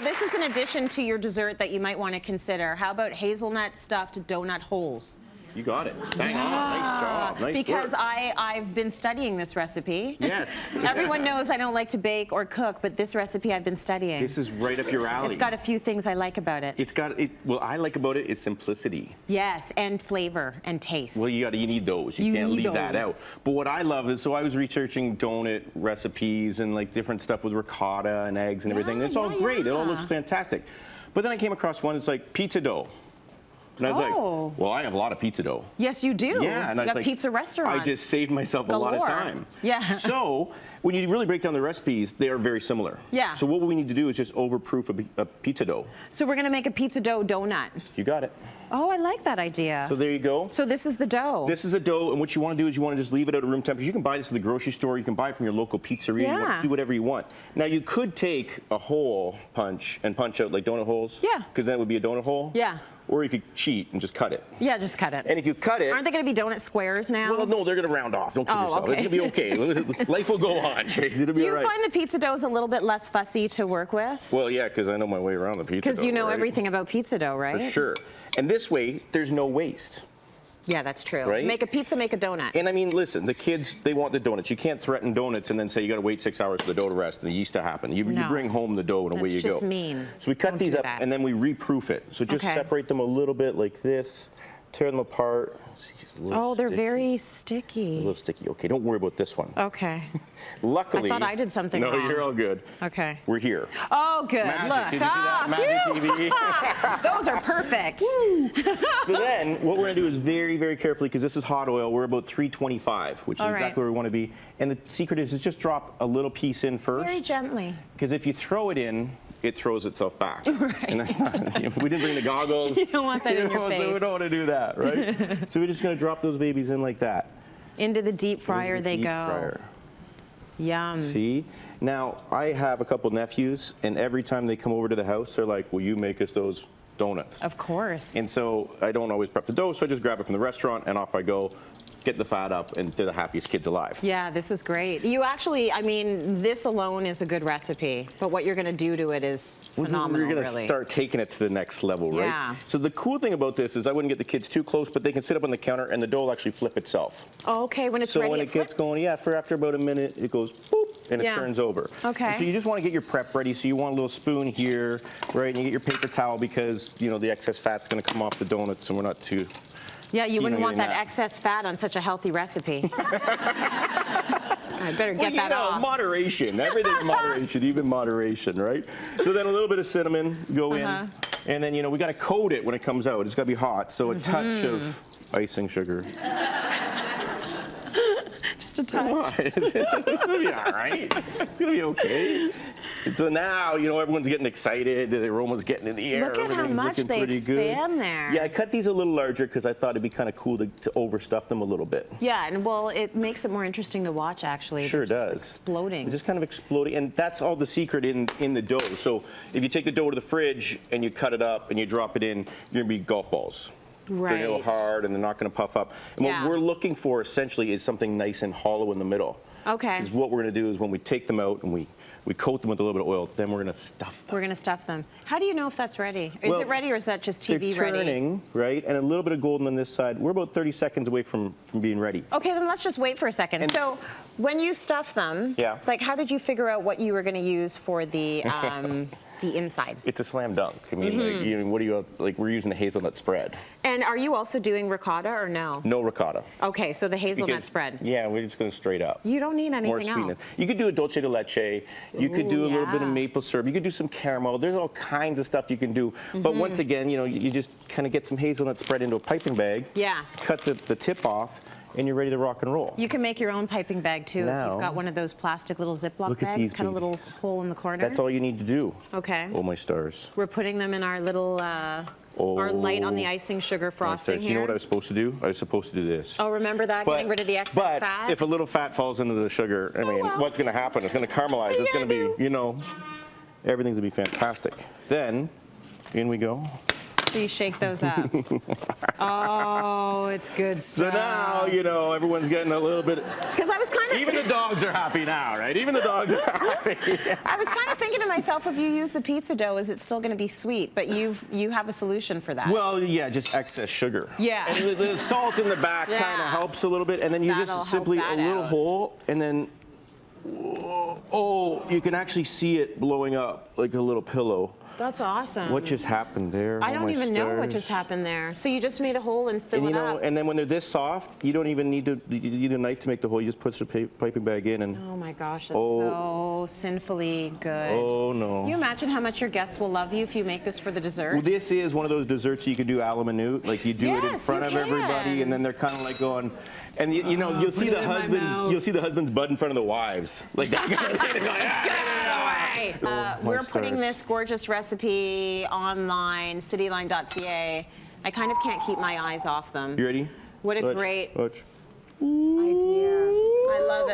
this is an addition to your dessert that you might want to consider. How about hazelnut stuffed donut holes? You got it. Bang on. Nice job. Nice because work. I've been studying this recipe. Yes. Everyone knows I don't like to bake or cook, but this recipe I've been studying. This is right up your alley. It's got a few things I like about it. What I like about it is simplicity. Yes, and flavor and taste. Well, you need those. You can't leave that out. But what I love is, so I was researching donut recipes and like different stuff with ricotta and eggs and everything. It's all great. It all looks fantastic. But then I came across one. It's like pizza dough. And I was like, well, I have a lot of pizza dough. Yes, you do. Yeah, and you got like, pizza restaurants. I just saved myself a lot of time. Yeah. So when you really break down the recipes, they are very similar. Yeah. So what we need to do is just overproof a pizza dough. So we're going to make a pizza dough donut. You got it. Oh, I like that idea. So there you go. So this is the dough. This is a dough, and what you want to do is you want to just leave it at room temperature. You can buy this at the grocery store. You can buy it from your local pizzeria. Yeah. You want to do whatever you want. Now, you could take a hole punch and punch out like donut holes. Yeah. Because that would be a donut hole. Yeah. Or you could cheat and just cut it. Yeah, just cut it. And if you cut it... Aren't they going to be donut squares now? Well, no, they're going to round off. Don't kid yourself. Okay. It's going to be okay. Life will go on, Chase. It'll be all right. Do you find the pizza dough's a little bit less fussy to work with? Well, yeah, because I know my way around the pizza dough. Because you know everything about pizza dough, right? For sure. And this way, there's no waste. Yeah, that's true. Right? Make a pizza, make a donut. And I mean, listen, the kids, they want the donuts. You can't threaten donuts and then say you got to wait 6 hours for the dough to rest and the yeast to happen. You bring home the dough and away you go. That's just mean. So we cut these up and then we reproof it. So just separate them a little bit like this, tear them apart. Oh, they're very sticky. A little sticky. Okay, don't worry about this one. Okay. Luckily. I thought I did something wrong. No, you're all good. Okay. We're here. Oh, good. Magic. Look. Did you see that? Magic TV. Those are perfect. So then what we're going to do is very, very carefully, because this is hot oil, we're about 325, which is exactly where we want to be. And the secret is just drop a little piece in first. Very gently. Because if you throw it in, it throws itself back. Right. And that's not, we didn't bring the goggles. You don't want that in your face. So we don't want to do that, right? So we're just going to drop those babies in like that. Into the deep fryer they go. Fryer. Yum. See? Now, I have a couple nephews, and every time they come over to the house, they're like, will you make us those donuts? Of course. And so I don't always prep the dough, so I just grab it from the restaurant, and off I go. Get the fat up, and they're the happiest kids alive. Yeah, this is great. You actually, I mean, this alone is a good recipe, but what you're going to do to it is phenomenal, We're going to start taking it to the next level, right? Yeah. So the cool thing about this is I wouldn't get the kids too close, but they can sit up on the counter, and the dough will actually flip itself. Oh, okay, when it's ready, So when it gets going, for after about a minute, it goes boop, and it turns over. Okay. And so you just want to get your prep ready. So you want a little spoon here, right? And you get your paper towel because, you know, the excess fat's going to come off the donuts, and we're not too... Yeah, you wouldn't want that excess fat on such a healthy recipe. I better get that off. Moderation. Everything in moderation, even moderation, right? So then a little bit of cinnamon go in. And then, you know, we got to coat it when it comes out. It's got to be hot. So a touch of icing sugar. Just a touch. It's going to be all right. It's going to be okay. And so now, you know, everyone's getting excited. The aroma's getting in the air. Look at how much they expand there. Yeah, I cut these a little larger because I thought it'd be kind of cool to overstuff them a little bit. Yeah, and well, it makes it more interesting to watch, actually. Sure does. Exploding. It's just kind of exploding, and that's all the secret in the dough. So if you take the dough to the fridge and you cut it up and you drop it in, you're going to be golf balls. Right. They're a little hard and they're not going to puff up. And what we're looking for essentially is something nice and hollow in the middle. Okay. Because what we're going to do is when we take them out and we coat them with a little bit of oil, then we're going to stuff them. We're going to stuff them. How do you know if that's ready? Is it ready or is that just TV ready? They're turning, right? And a little bit of golden on this side. We're about 30 seconds away from being ready. Okay, then let's just wait for a second. So when you stuff them, like how did you figure out what you were going to use for the inside? It's a slam dunk. I mean, like, you know, what do you like? We're using the hazelnut spread. And are you also doing ricotta or no? No ricotta. Okay, so the hazelnut spread. Yeah, we're just going straight up. You don't need anything More sweetness. else. You could do a dulce de leche. You could do a little bit of maple syrup. You could do some caramel. There's all kinds of stuff you can do. But once again, you know, you just kind of get some hazelnut spread into a piping bag. Yeah. Cut the tip off. And you're ready to rock and roll. You can make your own piping bag too if you've got one of those plastic little Ziploc bags, cut a little hole in the corner. That's all you need to do. Okay. Oh my stars. We're putting them in our little, our light on the icing sugar frosting here. You know what I was supposed to do? I was supposed to do this. Oh, remember that? Getting rid of the excess fat? But if a little fat falls into the sugar, I mean, what's going to happen? It's going to caramelize. It's going to be, you know, everything's going to be fantastic. Then, in we go. So you shake those up. Oh, it's good So stuff. now, you know, everyone's getting a little bit. Because I was kind of. Even the dogs are happy now, right? Even the dogs are happy. I was kind of thinking to myself, if you use the pizza dough, is it still going to be sweet? But you have a solution for that. Well, yeah, just excess sugar. Yeah. And the salt in the back kind of helps a little bit, and then you That'll just simply help a that little out. hole, and then you can actually see it blowing up like a little pillow. That's awesome. What just happened there? I Oh, don't my even know what stars. just happened there. So you just made a hole and fill And you it know, up. and then when they're this soft, you don't even need to. You need a knife to make the hole. You just put the piping bag in, and Oh my gosh, that's so sinfully good. oh no. Can you imagine how much your guests will love you if you make this for the dessert? Well, this is one of those desserts you can do a la minute. Like you do it in Yes, front you of everybody, can. and then they're kind of like going. And you know, you'll see put it the in my husbands. mouth. You'll see the husbands bud in front of the wives, like that kind of thing. They're going, Right. my We're putting stars. this gorgeous recipe online, cityline.ca. I kind of can't keep my eyes off them. You ready? What a Watch, great watch. idea. I love it.